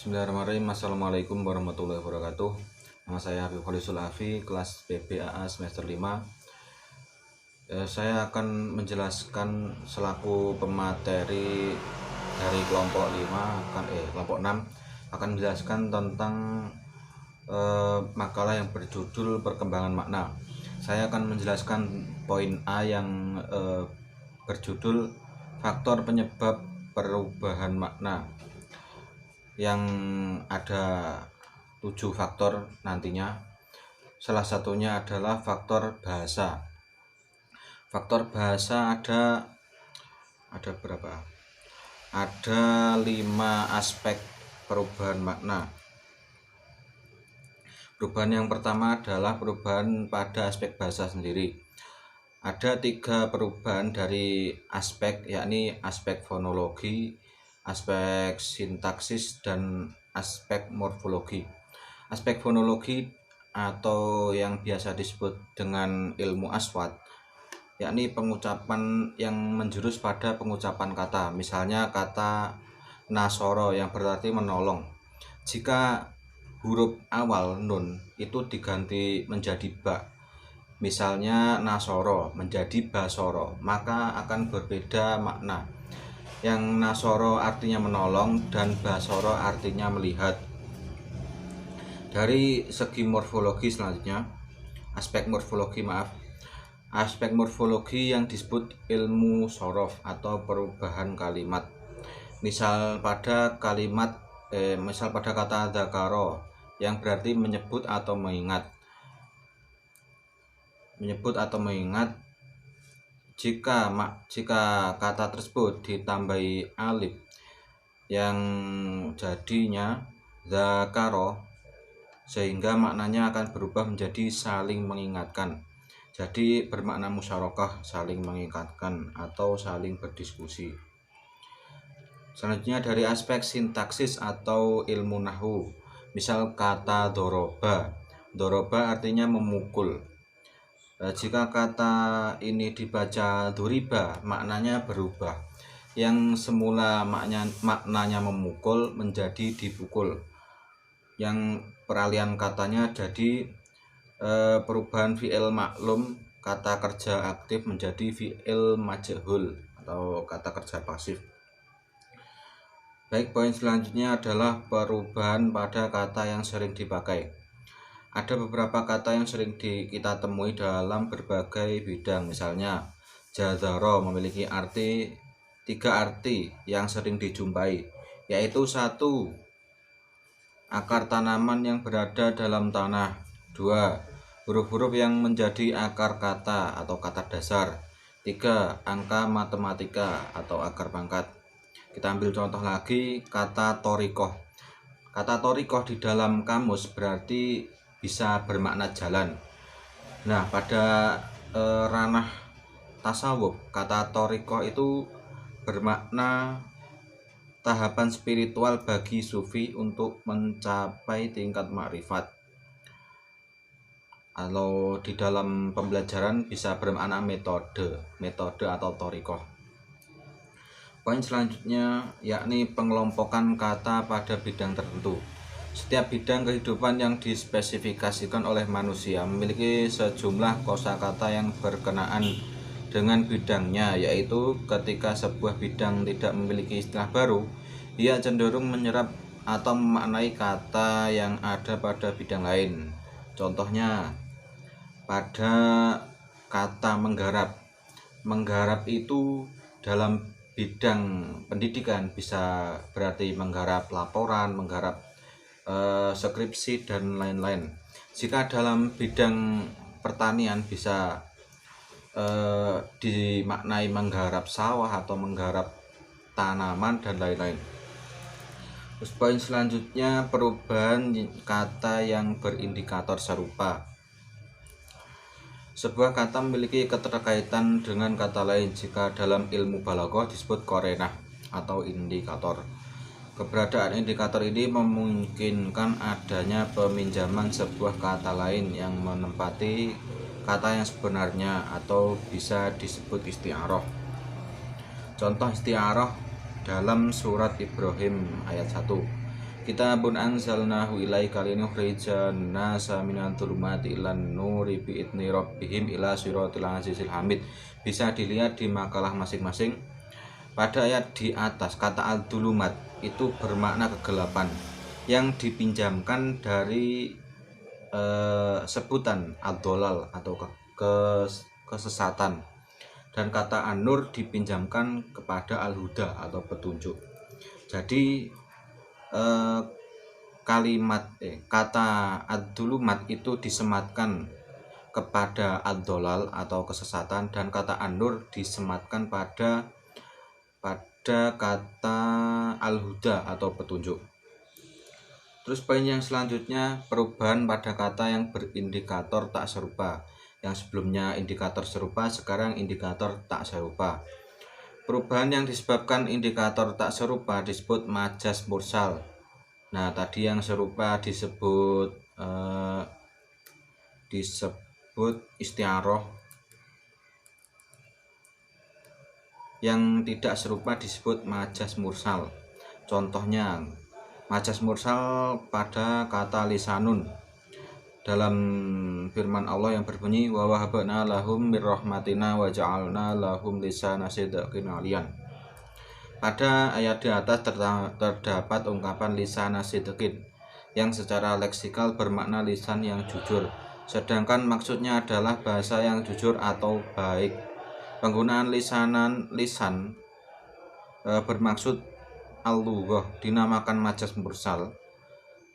Bismillahirrahmanirrahim. Assalamualaikum warahmatullahi wabarakatuh. Nama saya Habib Khalisul Afi, kelas PPAA semester 5. Saya akan menjelaskan selaku pemateri dari kelompok 5 kelompok 6 akan menjelaskan tentang makalah yang berjudul perkembangan makna. Saya akan menjelaskan poin A yang berjudul faktor penyebab perubahan makna, yang ada 7 faktor nantinya. Salah satunya adalah faktor bahasa. Faktor bahasa ada berapa? Ada 5 aspek perubahan makna. Perubahan yang pertama adalah perubahan pada aspek bahasa sendiri. Ada 3 perubahan dari aspek, yakni aspek fonologi, aspek sintaksis, dan aspek morfologi. Aspek fonologi atau yang biasa disebut dengan ilmu aswat, yakni pengucapan yang menjurus pada pengucapan kata. Misalnya kata nasoro yang berarti menolong. Jika huruf awal nun itu diganti menjadi ba, misalnya nasoro menjadi basoro, maka akan berbeda makna. Yang nasoro artinya menolong dan basoro artinya melihat. Dari segi morfologi selanjutnya, aspek morfologi yang disebut ilmu sorof atau perubahan kalimat. Misal pada kata dzakaro yang berarti menyebut atau mengingat. Jika kata tersebut ditambahi alif yang jadinya dzakaro, sehingga maknanya akan berubah menjadi saling mengingatkan. Jadi bermakna musyarakah, saling mengingatkan atau saling berdiskusi. Selanjutnya dari aspek sintaksis atau ilmu nahwu. Misal kata doroba artinya memukul. Jika kata ini dibaca duriba, maknanya berubah. Yang semula maknanya memukul menjadi dipukul. Yang peralihan katanya jadi perubahan fi'il maklum, kata kerja aktif menjadi fi'il majhul atau kata kerja pasif. Baik, poin selanjutnya adalah perubahan pada kata yang sering dipakai. Ada beberapa kata yang sering kita temui dalam berbagai bidang. Misalnya jazaro memiliki 3 arti yang sering dijumpai, yaitu 1. Akar tanaman yang berada dalam tanah. 2. Huruf-huruf yang menjadi akar kata atau kata dasar. 3. Angka matematika atau akar pangkat. Kita ambil contoh lagi, kata torikoh. Kata torikoh di dalam kamus berarti bisa bermakna jalan. Nah, pada ranah tasawuf, kata torikoh itu bermakna tahapan spiritual bagi sufi untuk mencapai tingkat makrifat. Kalau di dalam pembelajaran bisa bermakna metode atau torikoh. Poin selanjutnya yakni pengelompokan kata pada bidang tertentu. Setiap bidang kehidupan yang dispesifikasikan oleh manusia memiliki sejumlah kosakata yang berkenaan dengan bidangnya, yaitu ketika sebuah bidang tidak memiliki istilah baru, ia cenderung menyerap atau memaknai kata yang ada pada bidang lain. Contohnya pada kata menggarap. Menggarap itu dalam bidang pendidikan bisa berarti menggarap laporan, menggarap skripsi, dan lain-lain. Jika dalam bidang pertanian bisa dimaknai menggarap sawah atau menggarap tanaman dan lain-lain. Terus poin selanjutnya perubahan kata yang berindikator serupa. Sebuah kata memiliki keterkaitan dengan kata lain jika dalam ilmu balaghah disebut qarinah atau indikator. Keberadaan indikator ini memungkinkan adanya peminjaman sebuah kata lain yang menempati kata yang sebenarnya atau bisa disebut isti'arah. Contoh isti'arah dalam surat Ibrahim ayat 1. Kitabun anzalnahu ilaika linukhrijan nasa minadh dhulumati ilan nuri biidni rabbihim ila siratil azizil hamid. Bisa dilihat di makalah masing-masing. Pada ayat di atas, kata al-dhulumat itu bermakna kegelapan yang dipinjamkan dari sebutan ad-dhalal atau kesesatan, dan kata an-nur dipinjamkan kepada al-huda atau petunjuk. Jadi kata ad-dhulumat itu disematkan kepada ad-dhalal atau kesesatan, dan kata an-nur disematkan pada kata al-huda atau petunjuk. Terus poin yang selanjutnya, perubahan pada kata yang berindikator tak serupa. Yang sebelumnya indikator serupa, sekarang indikator tak serupa. Perubahan yang disebabkan indikator tak serupa disebut majas mursal. Nah, tadi yang serupa disebut istiaroh, yang tidak serupa disebut majas mursal. Contohnya, majas mursal pada kata lisanun dalam firman Allah yang berbunyi wa wahabna lahum mir rahmatina wa ja'alna lahum lisana sidqin aliyan. Pada ayat di atas terdapat ungkapan lisana sidqin yang secara leksikal bermakna lisan yang jujur, sedangkan maksudnya adalah bahasa yang jujur atau baik. Penggunaan lisan bermaksud al-lughah dinamakan majas mursal.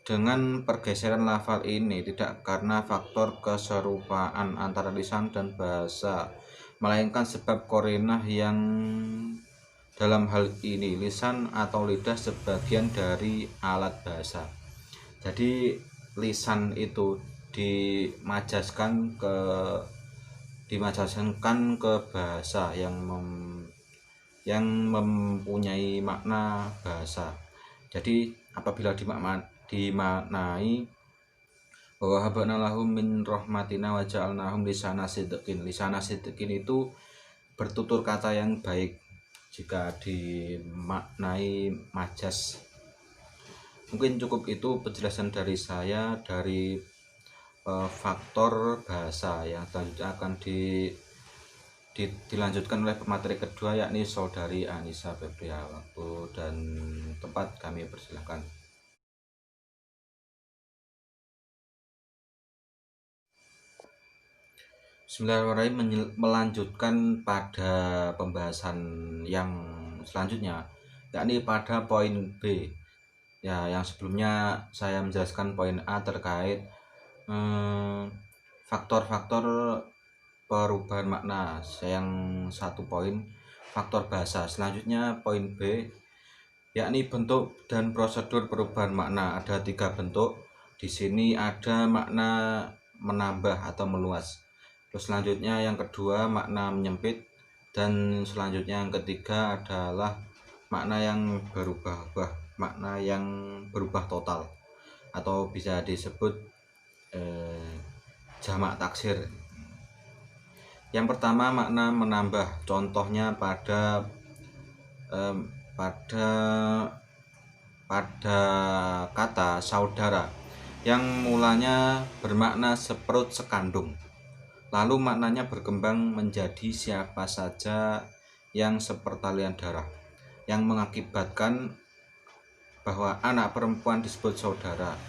Dengan pergeseran lafal ini tidak karena faktor keserupaan antara lisan dan bahasa, melainkan sebab korinah yang dalam hal ini lisan atau lidah sebagian dari alat bahasa. Jadi lisan itu dimajaskan ke bahasa yang mempunyai makna bahasa. Jadi apabila dimaknai bahwa habana lahum min rahmatina wa ja'alnahum lisana sidqin. Lisana sidqin itu bertutur kata yang baik jika dimaknai majas. Mungkin cukup itu penjelasan dari saya dari faktor bahasa. Yang selanjutnya akan dilanjutkan oleh pemateri kedua, yakni saudari Anissa Febria. Waktu dan tempat kami persilahkan. Bismillahirrahmanirrahim. Melanjutkan pada pembahasan yang selanjutnya, yakni pada poin B. Ya, yang sebelumnya saya menjelaskan poin A terkait faktor-faktor perubahan makna. Yang satu poin faktor bahasa. Selanjutnya poin B, yakni bentuk dan prosedur perubahan makna. Ada 3 bentuk. Di sini ada makna menambah atau meluas. Terus selanjutnya yang kedua makna menyempit, dan selanjutnya yang ketiga adalah makna yang berubah-ubah, makna yang berubah total atau bisa disebut jamak taksir. Yang pertama makna menambah, contohnya pada kata saudara yang mulanya bermakna seperut sekandung, lalu maknanya berkembang menjadi siapa saja yang sepertalian darah, yang mengakibatkan bahwa anak perempuan disebut saudara.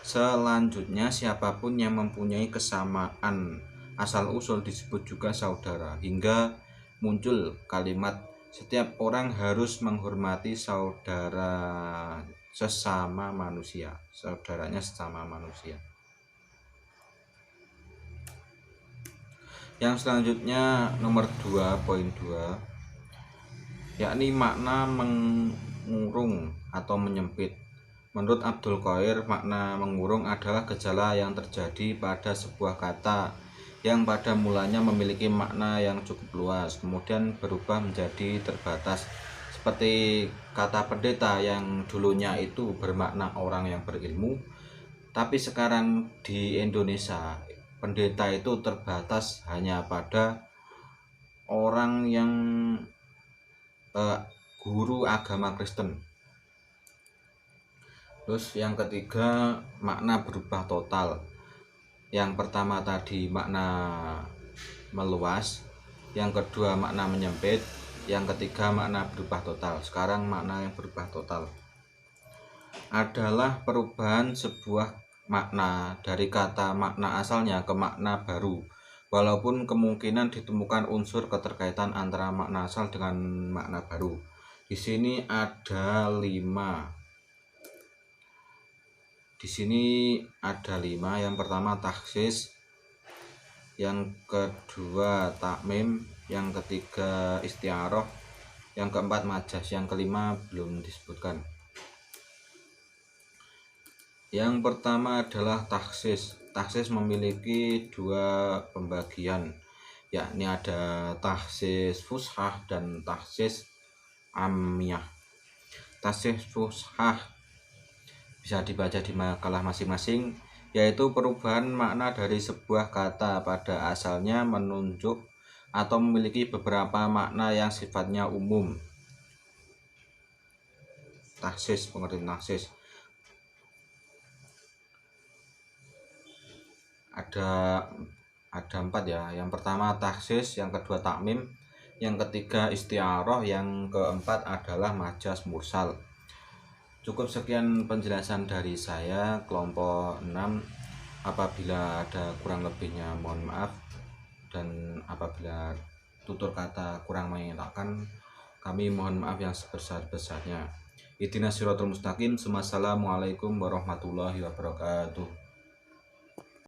Selanjutnya siapapun yang mempunyai kesamaan asal-usul disebut juga saudara, hingga muncul kalimat setiap orang harus menghormati saudaranya sesama manusia. Yang selanjutnya nomor 2, poin 2, yakni makna mengurung atau menyempit. Menurut Abdul Qair, makna mengurung adalah gejala yang terjadi pada sebuah kata yang pada mulanya memiliki makna yang cukup luas, kemudian berubah menjadi terbatas. Seperti kata pendeta yang dulunya itu bermakna orang yang berilmu, tapi sekarang di Indonesia pendeta itu terbatas hanya pada orang yang guru agama Kristen. Terus yang ketiga, makna berubah total. Yang pertama tadi makna meluas, yang kedua makna menyempit, yang ketiga makna berubah total. Sekarang makna yang berubah total adalah perubahan sebuah makna dari kata makna asalnya ke makna baru, walaupun kemungkinan ditemukan unsur keterkaitan antara makna asal dengan makna baru. Di sini ada 5. Di sini ada 5. Yang pertama taksis, yang kedua takmim, yang ketiga istiaroh, yang keempat majas, yang kelima belum disebutkan. Yang pertama adalah taksis. Taksis memiliki 2 pembagian, yakni ada taksis fushah dan taksis amiyah. Taksis fushah bisa dibaca di makalah masing-masing, yaitu perubahan makna dari sebuah kata pada asalnya menunjuk atau memiliki beberapa makna yang sifatnya umum. Taksis, pengertian taksis. Ada 4 ya. Yang pertama taksis, yang kedua takmim, yang ketiga istiaroh, yang keempat adalah majas mursal. Cukup sekian penjelasan dari saya, kelompok 6. Apabila ada kurang lebihnya mohon maaf, dan apabila tutur kata kurang mengenakan, kami mohon maaf yang sebesar-besarnya. Ihdinas siratal mustaqim. Assalamualaikum warahmatullahi wabarakatuh.